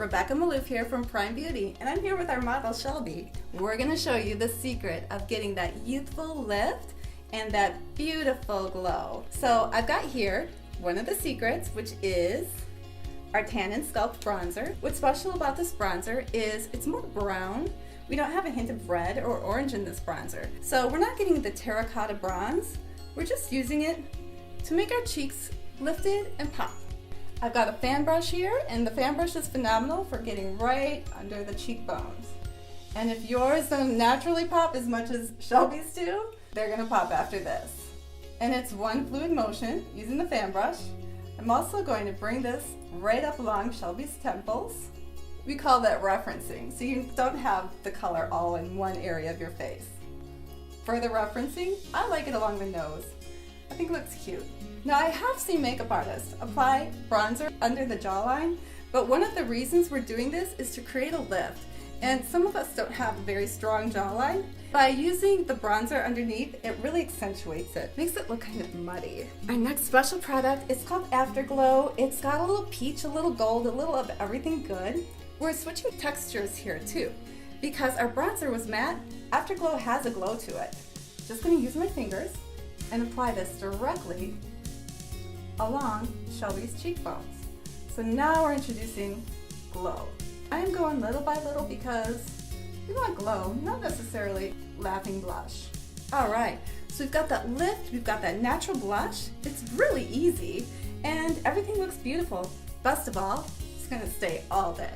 Rebecca Maloof here from Prime Beauty, and I'm here with our model Shelby. We're going to show you the secret of getting that youthful lift and that beautiful glow. So I've got here one of the secrets, which is our Tan and Sculpt bronzer. What's special about this bronzer is it's more brown. We don't have a hint of red or orange in this bronzer. So we're not getting the terracotta bronze. We're just using it to make our cheeks lifted and pop. I've got a fan brush here, and the fan brush is phenomenal for getting right under the cheekbones. And if yours don't naturally pop as much as Shelby's do, they're gonna pop after this. And it's one fluid motion using the fan brush. I'm also going to bring this right up along Shelby's temples. We call that referencing, so you don't have the color all in one area of your face. For the referencing, I like it along the nose. I think it looks cute. Now, I have seen makeup artists apply bronzer under the jawline, but one of the reasons we're doing this is to create a lift. And some of us don't have a very strong jawline. By using the bronzer underneath, it really accentuates it. Makes it look kind of muddy. Our next special product is called Afterglow. It's got a little peach, a little gold, a little of everything good. We're switching textures here too. Because our bronzer was matte, Afterglow has a glow to it. Just gonna use my fingers and apply this directly along Shelby's cheekbones. So now we're introducing glow. I am going little by little because we want glow, not necessarily laughing blush. All right, so we've got that lift, we've got that natural blush. It's really easy and everything looks beautiful. Best of all, it's gonna stay all day.